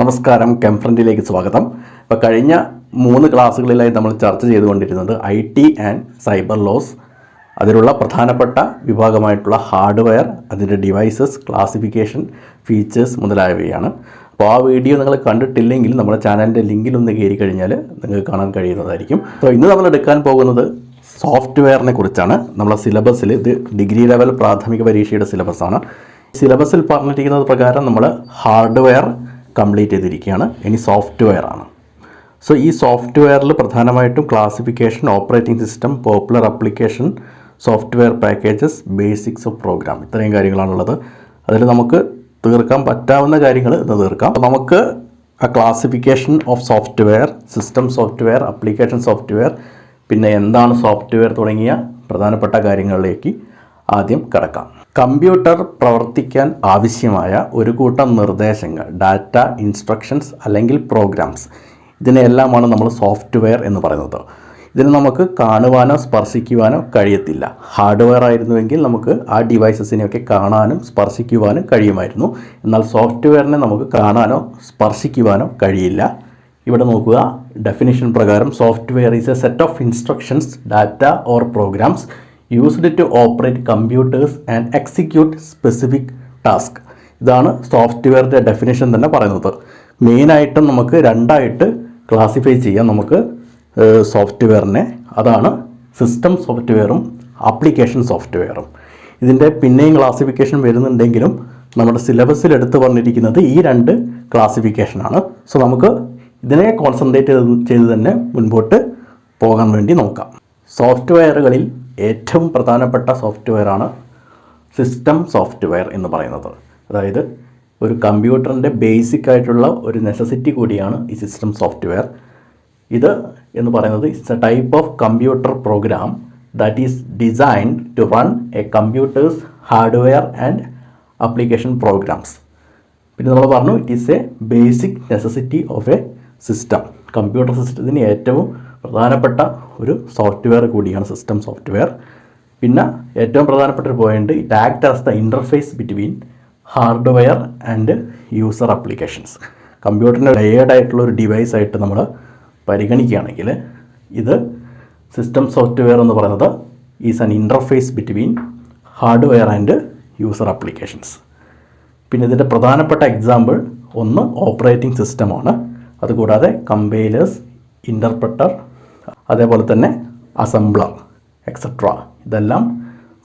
നമസ്കാരം, കെംഫ്രണ്ടിലേക്ക് സ്വാഗതം. ഇപ്പോൾ കഴിഞ്ഞ 3 ക്ലാസ്സുകളിലായി നമ്മൾ ചർച്ച ചെയ്തുകൊണ്ടിരുന്നത് IT ആൻഡ് സൈബർ ലോസ്, അതിലുള്ള പ്രധാനപ്പെട്ട വിഭാഗമായിട്ടുള്ള ഹാർഡ്വെയർ, അതിൻ്റെ ഡിവൈസസ്, ക്ലാസിഫിക്കേഷൻ, ഫീച്ചേഴ്സ് മുതലായവയാണ്. അപ്പോൾ ആ വീഡിയോ നിങ്ങൾ കണ്ടിട്ടില്ലെങ്കിൽ നമ്മുടെ ചാനലിൻ്റെ ലിങ്കിലൊന്ന് കയറി കഴിഞ്ഞാൽ നിങ്ങൾക്ക് കാണാൻ കഴിയുന്നതായിരിക്കും. അപ്പോൾ ഇന്ന് നമ്മൾ എടുക്കാൻ പോകുന്നത് സോഫ്റ്റ്വെയറിനെ കുറിച്ചാണ്. നമ്മളെ സിലബസിൽ ഇത് ഡിഗ്രി ലെവൽ പ്രാഥമിക പരീക്ഷയുടെ സിലബസാണ്. സിലബസിൽ പറഞ്ഞിരിക്കുന്നത് പ്രകാരം നമ്മൾ ഹാർഡ്വെയർ കംപ്ലീറ്റ് ചെയ്തിരിക്കുകയാണ്. ഇനി സോഫ്റ്റ്വെയർ ആണ്. സോ ഈ സോഫ്റ്റ്വെയറിൽ പ്രധാനമായിട്ടും classification, operating system, popular application, software packages, basics of program, ഇത്രയും കാര്യങ്ങളാണുള്ളത്. അതിൽ നമുക്ക് തീർക്കാൻ പറ്റാവുന്ന കാര്യങ്ങൾ ഇന്ന് തീർക്കാം. നമുക്ക് ആ classification of software, system software, application software, പിന്നെ എന്താണ് സോഫ്റ്റ്വെയർ തുടങ്ങിയ പ്രധാനപ്പെട്ട കാര്യങ്ങളിലേക്ക് ആദ്യം കടക്കാം. കമ്പ്യൂട്ടർ പ്രവർത്തിക്കാൻ ആവശ്യമായ ഒരു കൂട്ടം നിർദ്ദേശങ്ങൾ, ഡാറ്റ, ഇൻസ്ട്രക്ഷൻസ് അല്ലെങ്കിൽ പ്രോഗ്രാംസ്, ഇതിനെല്ലാമാണ് നമ്മൾ സോഫ്റ്റ്വെയർ എന്ന് പറയുന്നത്. ഇതിന് നമുക്ക് കാണുവാനോ സ്പർശിക്കുവാനോ കഴിയത്തില്ല. ഹാർഡ്വെയർ ആയിരുന്നുവെങ്കിൽ നമുക്ക് ആ ഡിവൈസസിനെയൊക്കെ കാണാനും സ്പർശിക്കുവാനും കഴിയുമായിരുന്നു. എന്നാൽ സോഫ്റ്റ്വെയറിനെ നമുക്ക് കാണാനോ സ്പർശിക്കുവാനോ കഴിയില്ല. ഇവിടെ നോക്കുക, ഡെഫിനിഷൻ പ്രകാരം software is a set of instructions, data or programs used to operate computers and execute specific task. ഇതാണ് സോഫ്റ്റ്വെയറിൻ്റെ ഡെഫിനിഷൻ തന്നെ പറയുന്നത്. മെയിനായിട്ടും നമുക്ക് രണ്ടായിട്ട് ക്ലാസിഫൈ ചെയ്യാം നമുക്ക് സോഫ്റ്റ്വെയറിനെ. അതാണ് സിസ്റ്റം സോഫ്റ്റ്വെയറും ആപ്ലിക്കേഷൻ സോഫ്റ്റ്വെയറും. ഇതിൻ്റെ പിന്നെയും ക്ലാസിഫിക്കേഷൻ വരുന്നുണ്ടെങ്കിലും നമ്മുടെ സിലബസിൽ എടുത്തു പറഞ്ഞിരിക്കുന്നത് ഈ 2 ക്ലാസിഫിക്കേഷനാണ്. സോ നമുക്ക് ഇതിനെ കോൺസെൻട്രേറ്റ് ചെയ്ത് തന്നെ മുൻപോട്ട് പോകാൻ വേണ്ടി നോക്കാം. സോഫ്റ്റ്വെയറുകളിൽ ഏറ്റവും പ്രധാനപ്പെട്ട സോഫ്റ്റ്വെയറാണ് സിസ്റ്റം സോഫ്റ്റ്വെയർ എന്ന് പറയുന്നത്. അതായത് ഒരു കമ്പ്യൂട്ടറിൻ്റെ ബേസിക് ആയിട്ടുള്ള ഒരു നെസസിറ്റി കൂടിയാണ് ഈ സിസ്റ്റം സോഫ്റ്റ്വെയർ. ഇത് എന്ന് പറയുന്നത് it's a type of computer program that is designed to run a computer's hardware and application programs. പിന്നെ നമ്മൾ പറഞ്ഞു it is a basic necessity of a system. Computer സിസ്റ്റത്തിന് ഏറ്റവും പ്രധാനപ്പെട്ട ഒരു സോഫ്റ്റ്വെയർ കൂടിയാണ് സിസ്റ്റം സോഫ്റ്റ്വെയർ. പിന്നെ ഏറ്റവും പ്രധാനപ്പെട്ട ഒരു point, it act as the interface between hardware and user applications. കമ്പ്യൂട്ടറിൻ്റെ ലേയേർഡ് ആയിട്ടുള്ള ഒരു ഡിവൈസ് ആയിട്ട് നമ്മൾ പരിഗണിക്കുകയാണെങ്കിൽ ഇത് സിസ്റ്റം സോഫ്റ്റ്വെയർ എന്ന് പറയുന്നത് is an interface between hardware and user applications. പിന്നെ ഇതിൻ്റെ പ്രധാനപ്പെട്ട എക്സാമ്പിൾ ഒന്ന് ഓപ്പറേറ്റിംഗ് സിസ്റ്റമാണ്. അതുകൂടാതെ കമ്പൈലേഴ്സ്, ഇൻ്റർപ്രറ്റർ, അതേപോലെ തന്നെ അസംബ്ലർ എക്സെട്ര, ഇതെല്ലാം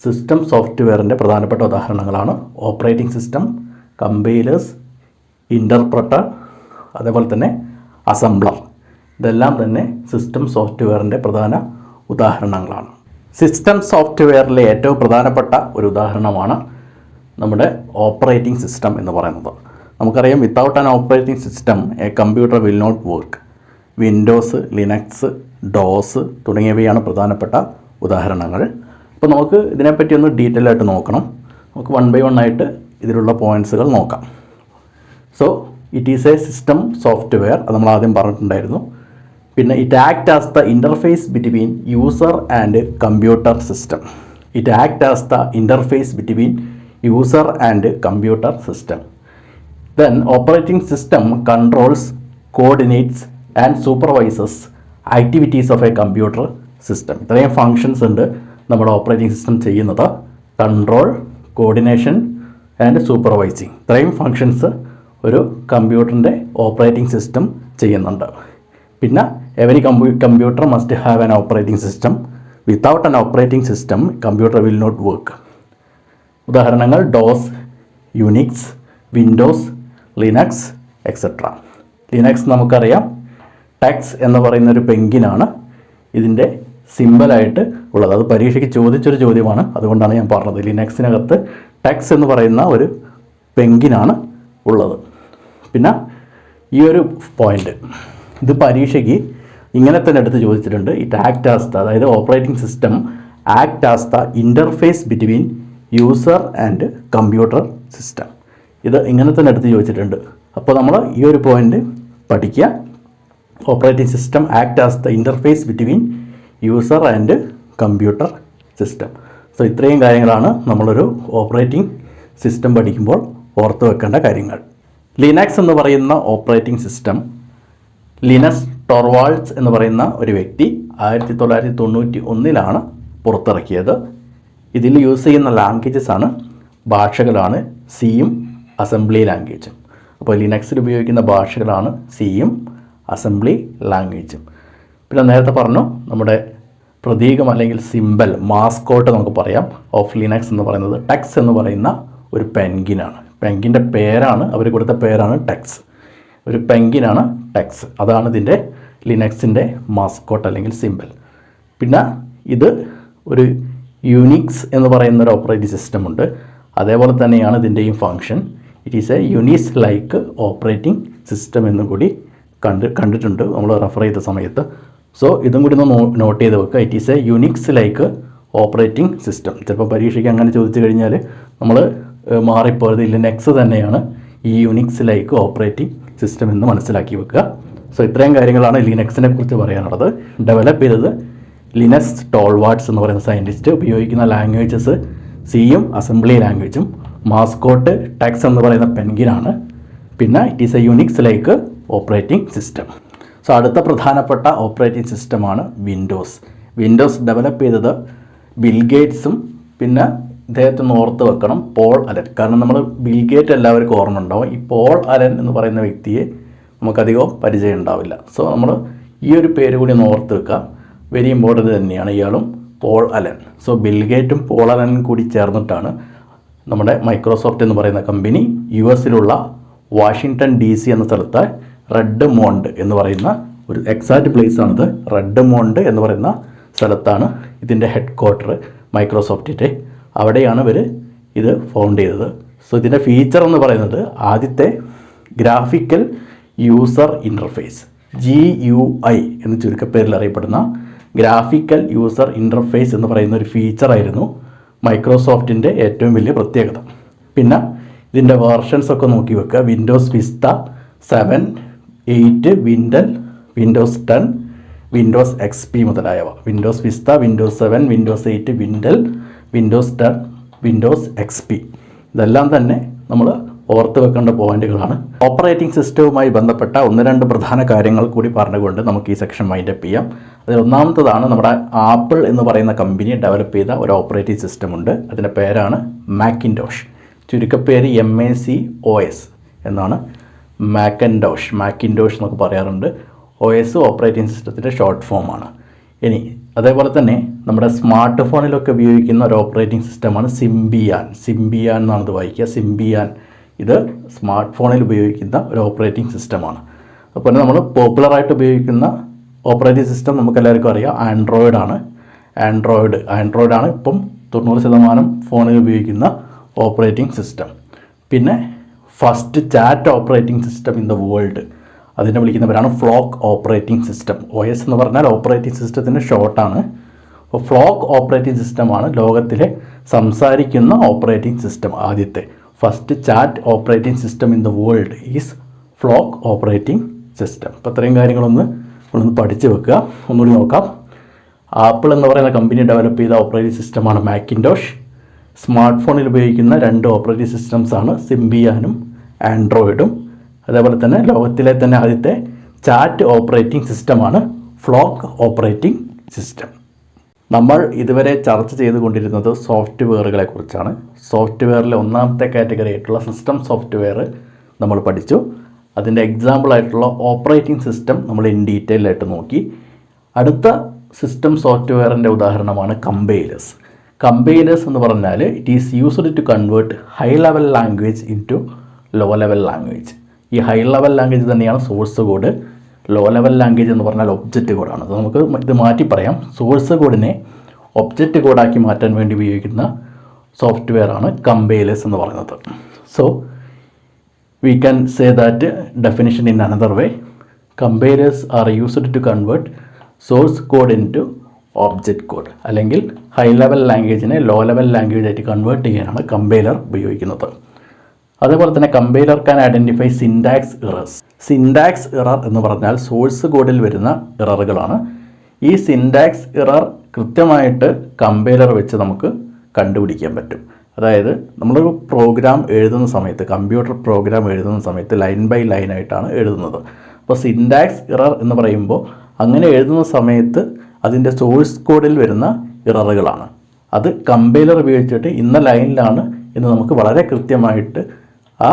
സിസ്റ്റം സോഫ്റ്റ്വെയറിൻ്റെ പ്രധാനപ്പെട്ട ഉദാഹരണങ്ങളാണ്. ഓപ്പറേറ്റിംഗ് സിസ്റ്റം, കമ്പൈലേഴ്സ്, ഇൻ്റർപ്രറ്റർ, അതേപോലെ തന്നെ അസംബ്ലർ, ഇതെല്ലാം തന്നെ സിസ്റ്റം സോഫ്റ്റ്വെയറിൻ്റെ പ്രധാന ഉദാഹരണങ്ങളാണ്. സിസ്റ്റം സോഫ്റ്റ്വെയറിലെ ഏറ്റവും പ്രധാനപ്പെട്ട ഒരു ഉദാഹരണമാണ് നമ്മുടെ ഓപ്പറേറ്റിംഗ് സിസ്റ്റം എന്ന് പറയുന്നത്. നമുക്കറിയാം, without an operating system a computer will not work. Windows, Linux, DOS തുടങ്ങിയവയാണ് പ്രധാനപ്പെട്ട ഉദാഹരണങ്ങൾ. അപ്പോൾ നമുക്ക് ഇതിനെപ്പറ്റി ഒന്ന് ഡീറ്റെയിൽ ആയിട്ട് നോക്കണം. നമുക്ക് 1 by 1 ആയിട്ട് ഇതിലുള്ള പോയിൻറ്റ്സുകൾ നോക്കാം. So it is A system software, അത് നമ്മൾ ആദ്യം പറഞ്ഞിട്ടുണ്ടായിരുന്നു. പിന്നെ it act as the interface between user and computer system. It act as the interface between user and computer system. Then operating system controls, coordinates and supervises activities of a computer system. ഇത്രയും functions ഉണ്ട് നമ്മുടെ operating system ചെയ്യുന്നത്. Control, coordination and supervising, ഇത്രയും functions ഒരു കമ്പ്യൂട്ടറിൻ്റെ operating system ചെയ്യുന്നുണ്ട്. പിന്നെ every computer must have an operating system. Without an operating system computer will not work. ഉദാഹരണങ്ങൾ DOS, Unix, Windows, Linux etcetera. Linux നമുക്കറിയാം ടെക്സ് എന്ന് പറയുന്നൊരു പെങ്കിനാണ് ഇതിൻ്റെ സിമ്പലായിട്ട് ഉള്ളത്. അത് പരീക്ഷയ്ക്ക് ചോദിച്ചൊരു ചോദ്യമാണ്, അതുകൊണ്ടാണ് ഞാൻ പറഞ്ഞത്. ലിനക്സിനകത്ത് ടെക്സ് എന്ന് പറയുന്ന ഒരു പെങ്കിനാണ് ഉള്ളത്. പിന്നെ ഈ ഒരു പോയിൻ്റ്, ഇത് പരീക്ഷയ്ക്ക് ഇങ്ങനെ തന്നെ എടുത്ത് ചോദിച്ചിട്ടുണ്ട്. ഇറ്റ് ആക്ട് ആസ് ദ, അതായത് operating system act as the interface between user and computer system. ഇത് ഇങ്ങനെ തന്നെ എടുത്ത് ചോദിച്ചിട്ടുണ്ട്. അപ്പോൾ നമ്മൾ ഈ ഒരു പോയിൻ്റ് പഠിക്കുക. Operating system act as the interface between user and computer system. So ഇത്രയും കാര്യങ്ങളാണ് നമ്മളൊരു ഓപ്പറേറ്റിംഗ് സിസ്റ്റം പഠിക്കുമ്പോൾ ഓർത്ത് വെക്കേണ്ട കാര്യങ്ങൾ. ലിനക്സ് എന്ന് പറയുന്ന ഓപ്പറേറ്റിംഗ് സിസ്റ്റം ലിനസ് ടോർവാൾഡ്സ് എന്ന് പറയുന്ന ഒരു വ്യക്തി 1991 പുറത്തിറക്കിയത്. ഇതിൽ യൂസ് ചെയ്യുന്ന ലാംഗ്വേജസ് ആണ്, ഭാഷകളാണ് സിയും അസംബ്ലി ലാംഗ്വേജും. അപ്പോൾ ലിനക്സിൽ ഉപയോഗിക്കുന്ന ഭാഷകളാണ് സിയും അസംബ്ലി ലാംഗ്വേജും. പിന്നെ നേരത്തെ പറഞ്ഞു നമ്മുടെ പ്രതീകം അല്ലെങ്കിൽ സിമ്പൽ, മാസ്കോട്ട് നമുക്ക് പറയാം ഓഫ് ലിനക്സ് എന്ന് പറയുന്നത് ടെക്സ് എന്ന് പറയുന്ന ഒരു പെൻഗിനാണ്. പെൻഗിൻ്റെ പേരാണ്, അവർ കൊടുത്ത പേരാണ് ടെക്സ്. ഒരു പെൻഗിനാണ് ടെക്സ്. അതാണ് ഇതിൻ്റെ ലിനക്സിൻ്റെ മാസ്കോട്ട് അല്ലെങ്കിൽ സിമ്പൽ. പിന്നെ ഇത് ഒരു യൂണിക്സ് എന്ന് പറയുന്ന ഒരു ഓപ്പറേറ്റിംഗ് സിസ്റ്റം ഉണ്ട്. അതേപോലെ തന്നെയാണ് ഇതിൻ്റെയും ഫങ്ഷൻ. It is a Unix like operating system എന്നും കൂടി കണ്ടിട്ടുണ്ട് നമ്മൾ റെഫർ ചെയ്ത സമയത്ത്. സോ ഇതും കൂടി ഒന്ന് നോട്ട് ചെയ്ത് വെക്കുക. It is A Unix like operating system. ചിലപ്പോൾ പരീക്ഷയ്ക്ക് അങ്ങനെ ചോദിച്ചു കഴിഞ്ഞാൽ നമ്മൾ മാറിപ്പോയത് ലിനക്സ് തന്നെയാണ് ഈ യുണിക്സ് ലൈക്ക് ഓപ്പറേറ്റിംഗ് സിസ്റ്റം എന്ന് മനസ്സിലാക്കി വെക്കുക. സോ ഇത്രയും കാര്യങ്ങളാണ് ലിനക്സിനെ കുറിച്ച് പറയാനുള്ളത്. ഡെവലപ്പ് ചെയ്തത് ലിനസ് ടോർവാൾഡ്സ് എന്ന് പറയുന്ന സയൻറ്റിസ്റ്റ്. ഉപയോഗിക്കുന്ന ലാംഗ്വേജസ് സിയും അസംബ്ലി ലാംഗ്വേജും. മാസ്കോട്ട് ടെക്സ് എന്ന് പറയുന്ന പെൻഗിനാണ്. പിന്നെ it is A Unix like operating system. So അടുത്ത പ്രധാനപ്പെട്ട ഓപ്പറേറ്റിംഗ് സിസ്റ്റമാണ് വിൻഡോസ്. വിൻഡോസ് ഡെവലപ്പ് ചെയ്തത് ബിൽഗേറ്റ്സും പിന്നെ ഇദ്ദേഹത്തെ ഒന്ന് ഓർത്ത് വെക്കണം പോൾ അലൻ. കാരണം നമ്മൾ ബിൽഗേറ്റ് എല്ലാവർക്കും ഓർമ്മ ഉണ്ടാവും. ഈ പോൾ അലൻ എന്ന് പറയുന്ന വ്യക്തിയെ നമുക്കധികം പരിചയം ഉണ്ടാവില്ല. സോ നമ്മൾ ഈ ഒരു പേര് കൂടി ഒന്ന് ഓർത്ത് വെക്കുക. വെരി ഇമ്പോർട്ടൻ്റ് തന്നെയാണ് ഇയാളും പോൾ അലൻ. സോ ബിൽഗേറ്റും പോൾ അലനും കൂടി ചേർന്നിട്ടാണ് നമ്മുടെ മൈക്രോസോഫ്റ്റ് എന്ന് പറയുന്ന കമ്പനി US വാഷിങ്ടൺ DC എന്ന സ്ഥലത്ത് റെഡ്മോണ്ട് എന്ന് പറയുന്ന ഒരു എക്സാക്റ്റ് പ്ലേസ് ആണിത്. റെഡ്മോണ്ട് എന്ന് പറയുന്ന സ്ഥലത്താണ് ഇതിൻ്റെ ഹെഡ് ക്വാർട്ടർ മൈക്രോസോഫ്റ്റിൻ്റെ. അവിടെയാണ് ഇവർ ഇത് ഫൗണ്ട് ചെയ്തത്. സോ ഇതിൻ്റെ ഫീച്ചർ എന്ന് പറയുന്നത് ആദ്യത്തെ ഗ്രാഫിക്കൽ യൂസർ ഇൻ്റർഫേസ് GUI എന്ന് ചുരുക്കപ്പേരിൽ അറിയപ്പെടുന്ന ഗ്രാഫിക്കൽ യൂസർ ഇൻ്റർഫേസ് എന്ന് പറയുന്ന ഒരു ഫീച്ചറായിരുന്നു മൈക്രോസോഫ്റ്റിൻ്റെ ഏറ്റവും വലിയ പ്രത്യേകത. പിന്നെ ഇതിൻ്റെ വേർഷൻസ് ഒക്കെ നോക്കി വെക്കുക. Windows Vista 7, 8, Windows 10, Windows XP മുതലായവ. Windows Vista, Windows 7, Windows 8, Windows 10, Windows XP ഇതെല്ലാം തന്നെ നമ്മൾ ഓർത്ത് വെക്കേണ്ട പോയിന്റുകളാണ്. ഓപ്പറേറ്റിംഗ് സിസ്റ്റവുമായി ബന്ധപ്പെട്ട 1-2 പ്രധാന കാര്യങ്ങൾ കൂടി പറഞ്ഞുകൊണ്ട് നമുക്ക് ഈ സെക്ഷൻ വൈൻഡപ്പ് ചെയ്യാം. അതിൽ ഒന്നാമത്തതാണ് നമ്മുടെ ആപ്പിൾ എന്ന് പറയുന്ന കമ്പനി ഡെവലപ്പ് ചെയ്ത ഒരു ഓപ്പറേറ്റിംഗ് സിസ്റ്റം ഉണ്ട്. അതിൻ്റെ പേരാണ് മാക്കിൻടോഷ്. ചുരുക്കപ്പേര് MACOS എന്നാണ്. മാക്കിൻടോഷ് എന്നൊക്കെ പറയാറുണ്ട്. OS ഓപ്പറേറ്റിംഗ് സിസ്റ്റത്തിൻ്റെ ഷോർട്ട് ഫോമാണ്. ഇനി അതേപോലെ തന്നെ നമ്മുടെ സ്മാർട്ട് ഫോണിലൊക്കെ ഉപയോഗിക്കുന്ന ഒരു ഓപ്പറേറ്റിംഗ് സിസ്റ്റമാണ് സിംബിയാൻ എന്നാണ് ഇത് വായിക്കുക. സിംബിയാൻ ഇത് സ്മാർട്ട് ഫോണിൽ ഉപയോഗിക്കുന്ന ഒരു ഓപ്പറേറ്റിംഗ് സിസ്റ്റമാണ്. അപ്പോൾ നമ്മൾ പോപ്പുലറായിട്ട് ഉപയോഗിക്കുന്ന ഓപ്പറേറ്റിംഗ് സിസ്റ്റം നമുക്ക് എല്ലാവർക്കും അറിയാം ആൻഡ്രോയിഡാണ് ഇപ്പം 90% ഫോണിൽ ഉപയോഗിക്കുന്ന ഓപ്പറേറ്റിംഗ് സിസ്റ്റം. പിന്നെ first chat operating system in the world, അതിനെ വിളിക്കുന്നവരാണ് ഫ്ലോക്ക് ഓപ്പറേറ്റിംഗ് സിസ്റ്റം. OS എന്ന് പറഞ്ഞാൽ ഓപ്പറേറ്റിംഗ് സിസ്റ്റത്തിൻ്റെ ഷോർട്ടാണ്. അപ്പോൾ ഫ്ലോക്ക് ഓപ്പറേറ്റിംഗ് സിസ്റ്റമാണ് ലോകത്തിലെ സംസാരിക്കുന്ന ഓപ്പറേറ്റിംഗ് സിസ്റ്റം. ആദ്യത്തെ first chat operating system in the world is flock operating system. അപ്പോൾ ഇത്രയും കാര്യങ്ങളൊന്ന് പഠിച്ചു വെക്കുക. ഒന്നുകൂടി നോക്കാം. ആപ്പിൾ എന്ന് പറയുന്ന കമ്പനി ഡെവലപ്പ് ചെയ്ത ഓപ്പറേറ്റിംഗ് സിസ്റ്റമാണ് മാക്കിൻടോഷ്. സ്മാർട്ട് ഫോണിൽ ഉപയോഗിക്കുന്ന 2 ഓപ്പറേറ്റിംഗ് സിസ്റ്റംസാണ് സിംബിയാനും ആൻഡ്രോയിഡും. അതേപോലെ തന്നെ ലോകത്തിലെ തന്നെ ആദ്യത്തെ ചാറ്റ് ഓപ്പറേറ്റിംഗ് സിസ്റ്റമാണ് ഫ്ലോക്ക് ഓപ്പറേറ്റിംഗ് സിസ്റ്റം. നമ്മൾ ഇതുവരെ ചർച്ച ചെയ്തുകൊണ്ടിരുന്നത് സോഫ്റ്റ്വെയറുകളെ കുറിച്ചാണ്. സോഫ്റ്റ്വെയറിലെ ഒന്നാമത്തെ കാറ്റഗറി ആയിട്ടുള്ള സിസ്റ്റം സോഫ്റ്റ്വെയർ നമ്മൾ പഠിച്ചു. അതിൻ്റെ എക്സാമ്പിളായിട്ടുള്ള ഓപ്പറേറ്റിംഗ് സിസ്റ്റം നമ്മൾ ഇൻ ഡീറ്റെയിൽ ആയിട്ട് നോക്കി. അടുത്ത സിസ്റ്റം സോഫ്റ്റ്വെയറിൻ്റെ ഉദാഹരണമാണ് കമ്പൈലേഴ്സ് എന്ന് പറഞ്ഞാൽ it is used to convert high level language into low level language. ഈ ഹൈ ലെവൽ ലാംഗ്വേജ് തന്നെയാണ് source code. Low level language എന്ന് പറഞ്ഞാൽ ഒബ്ജക്റ്റ് കോഡാണ്. അത് നമുക്ക് ഇത് മാറ്റി പറയാം. സോഴ്സ് കോഡിനെ ഒബ്ജക്റ്റ് കോഡാക്കി മാറ്റാൻ വേണ്ടി ഉപയോഗിക്കുന്ന സോഫ്റ്റ്വെയറാണ് കമ്പൈലേഴ്സ് എന്ന് പറയുന്നത്. So we can say that definition in another way. Compilers are used to convert source code into object code. അല്ലെങ്കിൽ ഹൈ ലെവൽ ലാംഗ്വേജിനെ ലോ ലെവൽ ലാംഗ്വേജ് ആയിട്ട് കൺവേർട്ട് ചെയ്യാനാണ് കമ്പൈലർ ഉപയോഗിക്കുന്നത്. അതേപോലെ തന്നെ compiler can identify syntax error എന്ന് പറഞ്ഞാൽ source കോഡിൽ വരുന്ന എററുകളാണ്. ഈ സിൻടാക്സ് എറർ കൃത്യമായിട്ട് കമ്പൈലർ വെച്ച് നമുക്ക് കണ്ടുപിടിക്കാൻ പറ്റും. അതായത് നമ്മളൊരു പ്രോഗ്രാം എഴുതുന്ന സമയത്ത്, കമ്പ്യൂട്ടർ പ്രോഗ്രാം എഴുതുന്ന സമയത്ത് ലൈൻ ബൈ ലൈൻ ആയിട്ടാണ് എഴുതുന്നത്. അപ്പോൾ സിൻടാക്സ് ഇറർ എന്ന് പറയുമ്പോൾ അങ്ങനെ എഴുതുന്ന സമയത്ത് അതിൻ്റെ സോഴ്സ് കോഡിൽ വരുന്ന ഇററുകളാണ്. അത് കമ്പൈലർ ഉപയോഗിച്ചിട്ട് ഇന്ന ലൈനിലാണ് എന്ന് നമുക്ക് വളരെ കൃത്യമായിട്ട് ആ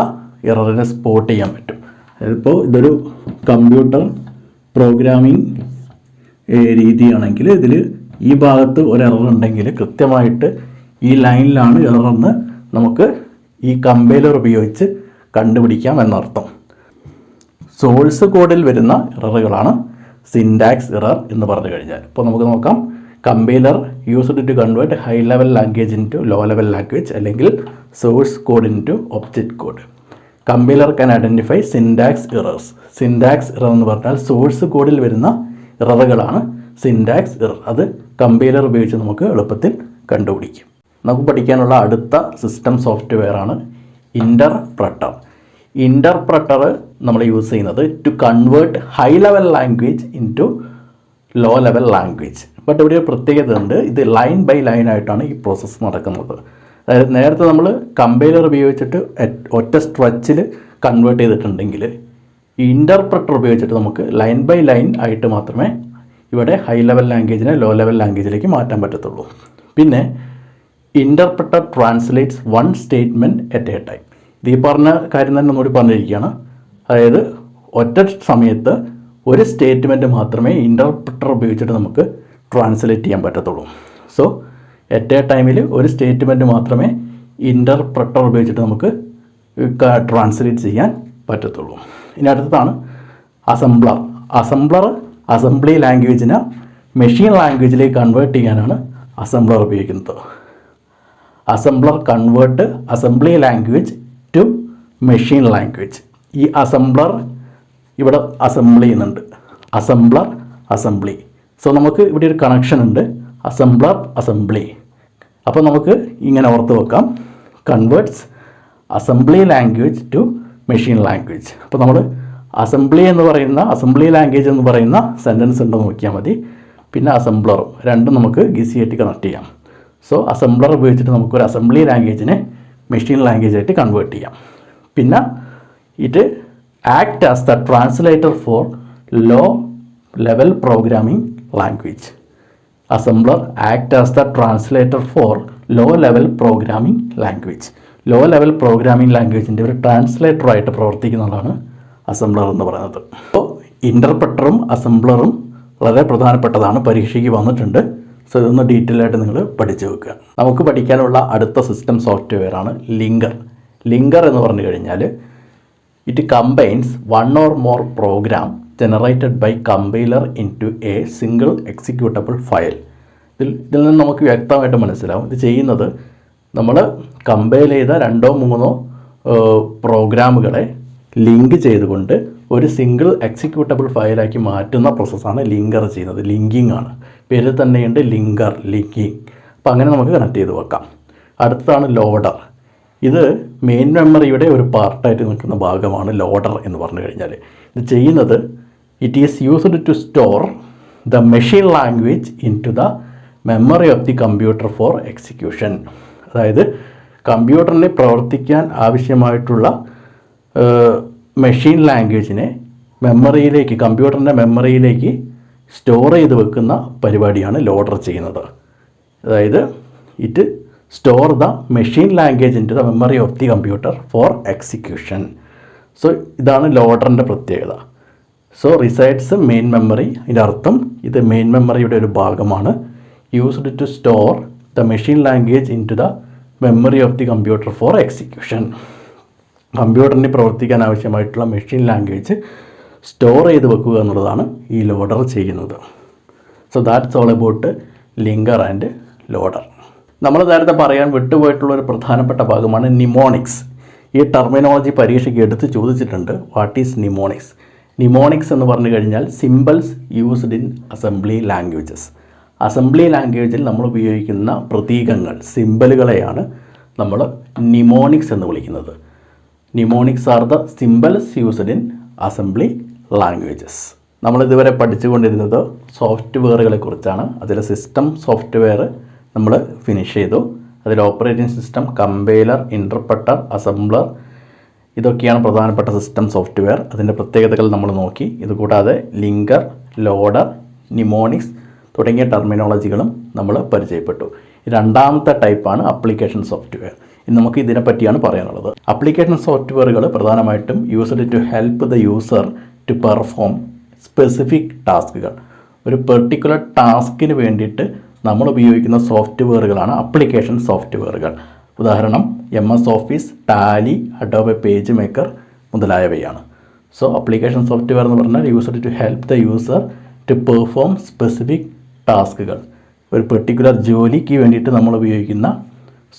ഇററിനെ സ്പോട്ട് ചെയ്യാൻ പറ്റും. അതിപ്പോൾ ഇതൊരു കമ്പ്യൂട്ടർ പ്രോഗ്രാമിംഗ് രീതിയാണെങ്കിൽ ഇതിൽ ഈ ഭാഗത്ത് ഒരു എറർ ഉണ്ടെങ്കിൽ കൃത്യമായിട്ട് ഈ ലൈനിലാണ് എററെന്ന് നമുക്ക് ഈ കമ്പൈലർ ഉപയോഗിച്ച് കണ്ടുപിടിക്കാം എന്നർത്ഥം. സോഴ്സ് കോഡിൽ വരുന്ന എററുകളാണ് സിൻടാക്സ് ഇറർ എന്ന് പറഞ്ഞു കഴിഞ്ഞാൽ. ഇപ്പോൾ നമുക്ക് നോക്കാം. Compiler used to convert high level language into low level language അല്ലെങ്കിൽ source code into object code. Compiler can identify syntax errors. Syntax error എന്ന് പറഞ്ഞാൽ സോഴ്സ് കോഡിൽ വരുന്ന ഇററുകളാണ് സിൻടാക്സ് ഇറർ. അത് കമ്പൈലർ ഉപയോഗിച്ച് നമുക്ക് എളുപ്പത്തിൽ കണ്ടുപിടിക്കും. നമുക്ക് പഠിക്കാനുള്ള അടുത്ത സിസ്റ്റം സോഫ്റ്റ്വെയർ ആണ് ഇൻ്റർപ്രട്ടർ. ഇൻ്റർപ്രട്ടർ നമ്മൾ യൂസ് ചെയ്യുന്നത് to convert high level language into low level language. But ഇവിടെ ഒരു പ്രത്യേകത ഉണ്ട്. ഇത് ലൈൻ ബൈ ലൈൻ ആയിട്ടാണ് ഈ പ്രോസസ്സ് നടക്കുന്നത്. അതായത് നേരത്തെ നമ്മൾ കമ്പൈലർ ഉപയോഗിച്ചിട്ട് ഒറ്റ സ്ട്രെച്ചിൽ കൺവേർട്ട് ചെയ്തിട്ടുണ്ടെങ്കിൽ ഈ ഇൻ്റർപ്രട്ടർ ഉപയോഗിച്ചിട്ട് നമുക്ക് ലൈൻ ബൈ ലൈൻ ആയിട്ട് മാത്രമേ ഇവിടെ ഹൈ ലെവൽ ലാംഗ്വേജിനെ ലോ ലെവൽ ലാംഗ്വേജിലേക്ക് മാറ്റാൻ പറ്റത്തുള്ളൂ. പിന്നെ interpreter translates one statement at a time. ഇത് ഈ പറഞ്ഞ കാര്യം തന്നെ ഒന്നുകൂടി പറഞ്ഞിരിക്കുകയാണ്. അതായത് ഒറ്റ സമയത്ത് ഒരു സ്റ്റേറ്റ്മെൻറ്റ് മാത്രമേ ഇൻ്റർപ്രട്ടർ ഉപയോഗിച്ചിട്ട് നമുക്ക് ട്രാൻസ്ലേറ്റ് ചെയ്യാൻ പറ്റത്തുള്ളൂ. സോ അറ്റ് എ ടൈമിൽ ഒരു സ്റ്റേറ്റ്മെൻറ്റ് മാത്രമേ ഇൻ്റർപ്രട്ടർ ഉപയോഗിച്ചിട്ട് നമുക്ക് ട്രാൻസ്ലേറ്റ് ചെയ്യാൻ പറ്റത്തുള്ളൂ. ഇനി അടുത്തതാണ് അസംബ്ലർ. അസംബ്ലി ലാംഗ്വേജിനെ മെഷീൻ ലാംഗ്വേജിലേക്ക് കൺവേർട്ട് ചെയ്യാനാണ് അസംബ്ലർ ഉപയോഗിക്കുന്നത്. Assembler convert assembly language to machine language. ഈ അസംബ്ലർ ഇവിടെ അസംബ്ലി ചെയ്യുന്നുണ്ട്. അസംബ്ലി. സോ നമുക്ക് ഇവിടെ ഒരു കണക്ഷൻ ഉണ്ട്. അസംബ്ലി. അപ്പോൾ നമുക്ക് ഇങ്ങനെ ഓർത്ത് വെക്കാം. Converts assembly language to machine language. അപ്പോൾ നമ്മൾ അസംബ്ലി ലാംഗ്വേജ് എന്ന് പറയുന്ന സെൻറ്റൻസ് ഉണ്ടെന്ന് നോക്കിയാൽ മതി. പിന്നെ അസംബ്ലറും രണ്ടും നമുക്ക് ഈസിയായിട്ട് കണക്ട് ചെയ്യാം. സോ അസംബ്ലർ ഉപയോഗിച്ചിട്ട് നമുക്കൊരു അസംബ്ലി ലാംഗ്വേജിനെ മെഷീൻ ലാംഗ്വേജായിട്ട് കൺവേർട്ട് ചെയ്യാം. പിന്നെ it act as the translator for low level programming language. Assembler act as the translator for low level programming language. Low level programming ലാംഗ്വേജിൻ്റെ ഒരു ട്രാൻസ്ലേറ്ററായിട്ട് പ്രവർത്തിക്കുന്നതാണ് അസംബ്ലർ എന്ന് പറയുന്നത്. അപ്പോൾ ഇൻ്റർപ്രട്ടറും അസംബ്ലറും വളരെ പ്രധാനപ്പെട്ടതാണ്, പരീക്ഷയ്ക്ക് വന്നിട്ടുണ്ട്. സോ ഇതൊന്ന് ഡീറ്റെയിൽ ആയിട്ട് നിങ്ങൾ പഠിച്ചു വെക്കുക. നമുക്ക് പഠിക്കാനുള്ള അടുത്ത സിസ്റ്റം സോഫ്റ്റ്വെയർ ആണ് ലിങ്കർ. ലിങ്കർ എന്ന് പറഞ്ഞു കഴിഞ്ഞാൽ it combines one or more program generated by compiler into a single executable file. ഇതിൽ നിന്ന് നമുക്ക് വ്യക്തമായിട്ട് മനസ്സിലാവും. ഇത് ചെയ്യുന്നത് നമ്മൾ കമ്പൈൽ ചെയ്ത 2-3 പ്രോഗ്രാമുകളെ ലിങ്ക് ചെയ്തുകൊണ്ട് ഒരു സിംഗിൾ എക്സിക്യൂട്ടബിൾ ഫയലാക്കി മാറ്റുന്ന പ്രോസസ്സാണ് ലിങ്കർ ചെയ്യുന്നത്. ലിങ്കിങ് ആണ്, പേരിൽ തന്നെയുണ്ട് ലിങ്കിങ്. അപ്പോൾ അങ്ങനെ നമുക്ക് കണക്ട് ചെയ്ത് വെക്കാം. അടുത്തതാണ് ലോഡർ. ഇത് മെയിൻ മെമ്മറിയുടെ ഒരു പാർട്ടായിട്ട് നിൽക്കുന്ന ഭാഗമാണ് ലോഡർ എന്ന് പറഞ്ഞു കഴിഞ്ഞാൽ. ഇത് ചെയ്യുന്നത് it is used to store the machine language into the memory of the computer for execution. അതായത് കമ്പ്യൂട്ടറിന് പ്രവർത്തിക്കാൻ ആവശ്യമായിട്ടുള്ള മെഷീൻ ലാംഗ്വേജിനെ കമ്പ്യൂട്ടറിൻ്റെ മെമ്മറിയിലേക്ക് സ്റ്റോർ ചെയ്ത് വെക്കുന്ന പരിപാടിയാണ് ലോഡർ ചെയ്യുന്നത്. അതായത് it store the machine language into the memory of the computer for execution. So ഇതാണ് ലോഡറിൻ്റെ പ്രത്യേകത. So resides main memory. ഇതിൻ്റെ അർത്ഥം ഇത് മെയിൻ മെമ്മറിയുടെ ഒരു ഭാഗമാണ്. Used to store the machine language into the memory of the computer for execution. കമ്പ്യൂട്ടറിന് പ്രവർത്തിക്കാൻ ആവശ്യമായിട്ടുള്ള മെഷീൻ ലാംഗ്വേജ് സ്റ്റോർ ചെയ്ത് വെക്കുക എന്നുള്ളതാണ് ഈ ലോഡർ ചെയ്യുന്നത്. So that's all about linker and loader. നമ്മൾ നേരത്തെ പറയാൻ വിട്ടുപോയിട്ടുള്ള ഒരു പ്രധാനപ്പെട്ട ഭാഗമാണ് നിമോണിക്സ്. ഈ ടെർമിനോളജി പരീക്ഷയ്ക്ക് എടുത്ത് ചോദിച്ചിട്ടുണ്ട്. What is mnemonics? നിമോണിക്സ് എന്ന് പറഞ്ഞു കഴിഞ്ഞാൽ symbols used in assembly languages. Assembly ലാംഗ്വേജിൽ നമ്മൾ ഉപയോഗിക്കുന്ന പ്രതീകങ്ങൾ, സിമ്പലുകളെയാണ് നമ്മൾ നിമോണിക്സ് എന്ന് വിളിക്കുന്നത്. Mnemonics are the symbols used in assembly languages. നമ്മളിതുവരെ പഠിച്ചുകൊണ്ടിരുന്നത് സോഫ്റ്റ്വെയറുകളെ കുറിച്ചാണ്. അതിൽ സിസ്റ്റം സോഫ്റ്റ്വെയർ നമ്മൾ ഫിനിഷ് ചെയ്തു. അതിൽ operating system, compiler, interpreter, assembler ഇതൊക്കെയാണ് പ്രധാനപ്പെട്ട സിസ്റ്റം സോഫ്റ്റ്വെയർ. അതിൻ്റെ പ്രത്യേകതകൾ നമ്മൾ നോക്കി. ഇതുകൂടാതെ ലിങ്കർ, ലോഡർ, നിമോണിക്സ് തുടങ്ങിയ ടെർമിനോളജികളും നമ്മൾ പരിചയപ്പെട്ടു. രണ്ടാമത്തെ ടൈപ്പാണ് അപ്ലിക്കേഷൻ സോഫ്റ്റ്വെയർ. ഇനി നമുക്ക് ഇതിനെപ്പറ്റിയാണ് പറയാനുള്ളത്. അപ്ലിക്കേഷൻ സോഫ്റ്റ്വെയറുകൾ പ്രധാനമായിട്ടും used to help the user to perform specific ടാസ്കുകൾ. ഒരു പെർട്ടിക്കുലർ ടാസ്കിന് വേണ്ടിയിട്ട് നമ്മൾ ഉപയോഗിക്കുന്ന സോഫ്റ്റ്വെയറുകളാണ് അപ്ലിക്കേഷൻ സോഫ്റ്റ്വെയറുകൾ. ഉദാഹരണം MS Office, Tally, Adobe page maker മുതലായവയാണ്. സോ അപ്ലിക്കേഷൻ സോഫ്റ്റ്വെയർ എന്ന് പറഞ്ഞാൽ used to help the user to perform specific ടാസ്കുകൾ. ഒരു പെർട്ടിക്കുലർ ജോലിക്ക് വേണ്ടിയിട്ട് നമ്മൾ ഉപയോഗിക്കുന്ന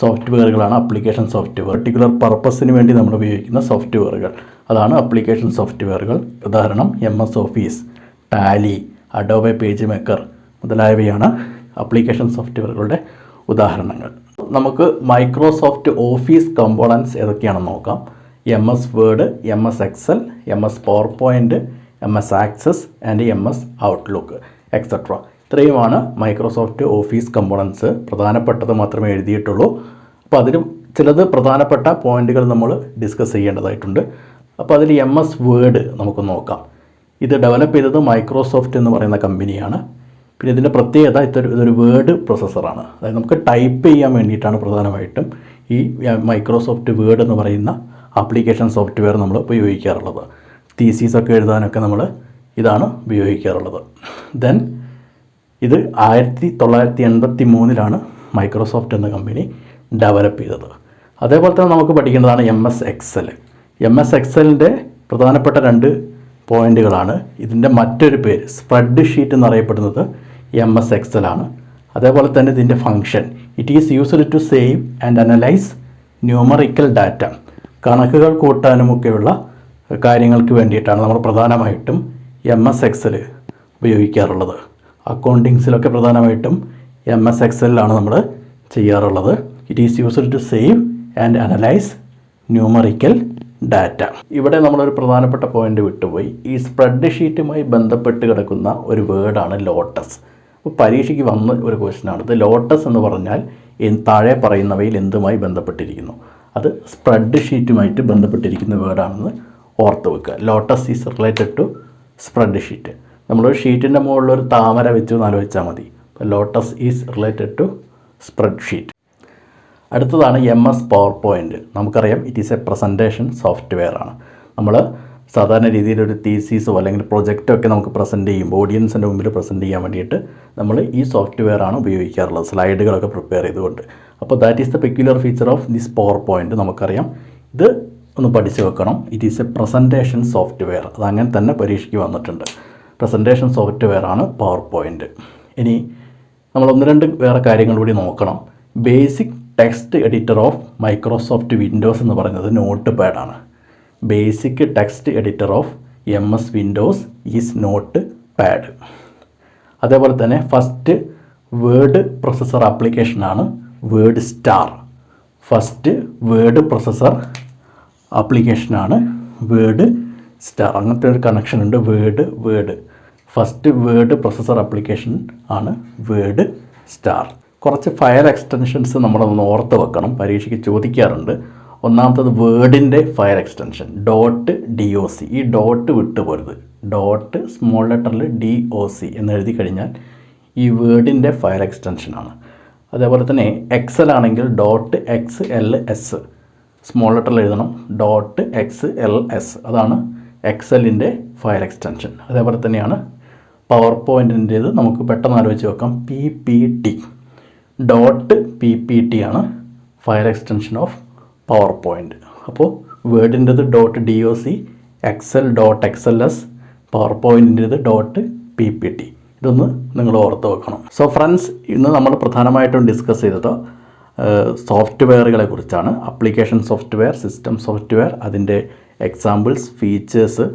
സോഫ്റ്റ്വെയറുകളാണ് അപ്ലിക്കേഷൻ സോഫ്റ്റ്വെയർ. പെർട്ടിക്കുലർ പർപ്പസിന് വേണ്ടി നമ്മൾ ഉപയോഗിക്കുന്ന സോഫ്റ്റ്വെയറുകൾ, അതാണ് അപ്ലിക്കേഷൻ സോഫ്റ്റ്വെയറുകൾ. ഉദാഹരണം MS Office, Tally, Adobe page maker മുതലായവയാണ് അപ്ലിക്കേഷൻ സോഫ്റ്റ്വെയറുകളുടെ ഉദാഹരണങ്ങൾ. നമുക്ക് മൈക്രോസോഫ്റ്റ് ഓഫീസ് കമ്പോണൻസ് ഏതൊക്കെയാണെന്ന് നോക്കാം. MS Word, MS Excel, MS PowerPoint, MS Access and MS Outlook et cetera. ഇത്രയുമാണ് മൈക്രോസോഫ്റ്റ് ഓഫീസ് കമ്പോണൻസ്. പ്രധാനപ്പെട്ടത് മാത്രമേ എഴുതിയിട്ടുള്ളൂ. അപ്പോൾ അതിൽ ചിലത് പ്രധാനപ്പെട്ട പോയിന്റുകൾ നമ്മൾ ഡിസ്കസ് ചെയ്യേണ്ടതായിട്ടുണ്ട്. അപ്പോൾ അതിൽ MS വേർഡ് നമുക്ക് നോക്കാം. ഇത് ഡെവലപ്പ് ചെയ്തത് മൈക്രോസോഫ്റ്റ് എന്ന് പറയുന്ന കമ്പനിയാണ്. പിന്നെ ഇതിൻ്റെ പ്രത്യേകത ഇതൊരു വേർഡ് പ്രോസസ്സറാണ്. അതായത് നമുക്ക് ടൈപ്പ് ചെയ്യാൻ വേണ്ടിയിട്ടാണ് പ്രധാനമായിട്ടും ഈ മൈക്രോസോഫ്റ്റ് വേർഡ് എന്ന് പറയുന്ന ആപ്ലിക്കേഷൻ സോഫ്റ്റ്വെയർ നമ്മൾ ഉപയോഗിക്കാറുള്ളത്. തീസീസൊക്കെ എഴുതാനൊക്കെ നമ്മൾ ഇതാണ് ഉപയോഗിക്കാറുള്ളത്. ദെൻ ഇത് 1983 മൈക്രോസോഫ്റ്റ് എന്ന കമ്പനി ഡെവലപ്പ് ചെയ്തത്. അതേപോലെ തന്നെ നമുക്ക് പഠിക്കേണ്ടതാണ് MS എക്സൽ. MS എക്സലിൻ്റെ പ്രധാനപ്പെട്ട 2 പോയിന്റുകളാണ്. ഇതിൻ്റെ മറ്റൊരു പേര് സ്പ്രെഡ് ഷീറ്റ് എന്നറിയപ്പെടുന്നത് MS എക്സലാണ്. അതേപോലെ തന്നെ ഇതിൻ്റെ function, it is used to save and analyse numerical data. കണക്കുകൾ കൂട്ടാനുമൊക്കെയുള്ള കാര്യങ്ങൾക്ക് വേണ്ടിയിട്ടാണ് നമ്മൾ പ്രധാനമായിട്ടും MS എക്സൽ ഉപയോഗിക്കാറുള്ളത്. അക്കൗണ്ടിങ്സിലൊക്കെ പ്രധാനമായിട്ടും MS എക്സലിലാണ് നമ്മൾ ചെയ്യാറുള്ളത്. It is used to save and analyse numerical data. ഇവിടെ നമ്മളൊരു പ്രധാനപ്പെട്ട പോയിന്റ് വിട്ടുപോയി. ഈ സ്പ്രെഡ് ഷീറ്റുമായി ബന്ധപ്പെട്ട് കിടക്കുന്ന ഒരു വേർഡാണ് ലോട്ടസ്. അപ്പോൾ പരീക്ഷയ്ക്ക് വന്ന ഒരു ക്വസ്റ്റ്യനാണിത്. ലോട്ടസ് എന്ന് പറഞ്ഞാൽ താഴെ പറയുന്നവയിൽ എന്തുമായി ബന്ധപ്പെട്ടിരിക്കുന്നു? അത് സ്പ്രെഡ് ഷീറ്റുമായിട്ട് ബന്ധപ്പെട്ടിരിക്കുന്ന വേർഡാണെന്ന് ഓർത്ത് വെക്കുക. Lotus is related to spreadsheet. നമ്മളൊരു ഷീറ്റിൻ്റെ മുകളിൽ ഒരു താമര വെച്ച് ആലോചിച്ചാൽ മതി. അപ്പോൾ Lotus is related to spreadsheet. അടുത്തതാണ് MS പവർ പോയിൻ്റ്. നമുക്കറിയാം it is a presentation software ആണ്. നമ്മൾ സാധാരണ രീതിയിൽ ഒരു തീസീസോ അല്ലെങ്കിൽ പ്രൊജക്റ്റോ ഒക്കെ നമുക്ക് പ്രസൻറ്റ് ചെയ്യുമ്പോൾ ഓഡിയൻസിൻ്റെ മുമ്പിൽ പ്രസൻറ്റ് ചെയ്യാൻ വേണ്ടിയിട്ട് നമ്മൾ ഈ സോഫ്റ്റ്വെയർ ആണ് ഉപയോഗിക്കാറുള്ളത്, സ്ലൈഡുകളൊക്കെ പ്രിപ്പയർ ചെയ്തുകൊണ്ട്. അപ്പോൾ that is the peculiar feature of this power point. നമുക്കറിയാം ഇത് ഒന്ന് പഠിച്ചു വെക്കണം. It is a presentation software. അത് അങ്ങനെ തന്നെ പരീക്ഷയ്ക്ക് വന്നിട്ടുണ്ട്. പ്രസൻറ്റേഷൻ സോഫ്റ്റ്വെയർ ആണ് പവർ പോയിൻ്റ്. ഇനി നമ്മൾ 1-2 വേറെ കാര്യങ്ങൾ കൂടി നോക്കണം. Basic text editor of Microsoft Windows എന്ന് പറയുന്നത് നോട്ട് പാഡാണ്. Basic text editor of MS Windows is notepad. അതേപോലെ തന്നെ ഫസ്റ്റ് വേർഡ് പ്രൊസസ്സർ ആപ്ലിക്കേഷനാണ് WordStar. First word processor ആപ്ലിക്കേഷനാണ് വേർഡ് സ്റ്റാർ. അങ്ങനത്തെ ഒരു കണക്ഷൻ ഉണ്ട്. Word first word processor application ആണ് വേർഡ് സ്റ്റാർ. കുറച്ച് ഫയൽ എക്സ്റ്റൻഷൻസ് നമ്മളൊന്ന് ഓർത്ത് വെക്കണം, പരീക്ഷയ്ക്ക് ചോദിക്കാറുണ്ട്. ഒന്നാമത്തത് വേർഡിൻ്റെ ഫയൽ എക്സ്റ്റൻഷൻ .doc. ഈ ഡോട്ട് വിട്ടുപോരുത്. ഡോട്ട് സ്മോൾ ലെറ്ററിൽ DOC എന്ന് എഴുതി കഴിഞ്ഞാൽ ഈ വേർഡിൻ്റെ ഫയൽ എക്സ്റ്റൻഷനാണ്. അതേപോലെ തന്നെ എക്സൽ ആണെങ്കിൽ .xls സ്മോൾ ലെറ്ററിൽ എഴുതണം. .xls അതാണ് എക്സലിൻ്റെ ഫയൽ എക്സ്റ്റൻഷൻ. അതേപോലെ തന്നെയാണ് പവർ പോയിൻറ്റിൻ്റേത്. നമുക്ക് പെട്ടെന്ന് ആലോചിച്ച് വെക്കാം. PPT .ppt ആണ് file extension of power point. അപ്പോൾ വേർഡിൻ്റെത് .doc, എക്സൽ .xls, പവർ പോയിൻറ്റിൻ്റെത് .ppt. ഇതൊന്ന് നിങ്ങൾ ഓർത്ത് വെക്കണം. സോ ഫ്രണ്ട്സ്, ഇന്ന് നമ്മൾ പ്രധാനമായിട്ടും ഡിസ്കസ് ചെയ്തത് സോഫ്റ്റ്വെയറുകളെ കുറിച്ചാണ്. ആപ്ലിക്കേഷൻ സോഫ്റ്റ്വെയർ, സിസ്റ്റം സോഫ്റ്റ്വെയർ, അതിൻ്റെ എക്സാമ്പിൾസ്, ഫീച്ചേഴ്സ്,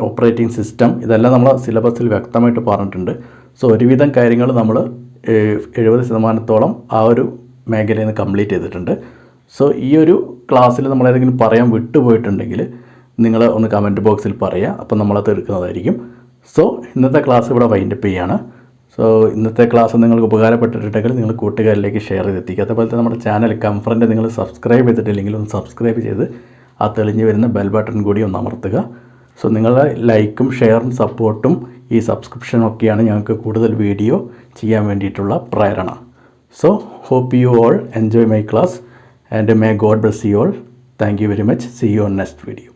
ഓപ്പറേറ്റിംഗ് സിസ്റ്റം, ഇതെല്ലാം നമ്മൾ സിലബസിൽ വ്യക്തമായിട്ട് പറഞ്ഞിട്ടുണ്ട്. സോ ഒരുവിധം കാര്യങ്ങൾ നമ്മൾ 70% ആ ഒരു മേഖലയിൽ നിന്ന് കംപ്ലീറ്റ് ചെയ്തിട്ടുണ്ട്. സോ ഈ ഒരു ക്ലാസ്സിൽ നമ്മൾ ഏതെങ്കിലും പറയാൻ വിട്ടുപോയിട്ടുണ്ടെങ്കിൽ നിങ്ങൾ ഒന്ന് കമൻറ്റ് ബോക്സിൽ പറയുക. അപ്പോൾ നമ്മളത് എടുക്കുന്നതായിരിക്കും. സോ ഇന്നത്തെ ക്ലാസ് ഇവിടെ വൈൻഡപ്പ് ചെയ്യുകയാണ്. സോ ഇന്നത്തെ ക്ലാസ് നിങ്ങൾക്ക് ഉപകാരപ്പെട്ടിട്ടുണ്ടെങ്കിൽ നിങ്ങൾ കൂട്ടുകാരിലേക്ക് ഷെയർ ചെയ്തെത്തിക്കുക. അതുപോലെ തന്നെ നമ്മുടെ ചാനൽ കംഫറൻ്റ് നിങ്ങൾ സബ്സ്ക്രൈബ് ചെയ്തിട്ടില്ലെങ്കിൽ ഒന്ന് സബ്സ്ക്രൈബ് ചെയ്ത് ആ തെളിഞ്ഞ് വരുന്ന ബെൽ ബട്ടൺ കൂടി ഒന്ന് അമർത്തുക. സോ നിങ്ങളുടെ ലൈക്കും ഷെയറും സപ്പോർട്ടും ഈ സബ്സ്ക്രിപ്ഷനും ഒക്കെയാണ് ഞങ്ങൾക്ക് കൂടുതൽ വീഡിയോ ചെയ്യാൻ വേണ്ടിയിട്ടുള്ള പ്രേരണ. So hope you all enjoy my class and may God bless you all. Thank you very much. See you on next video.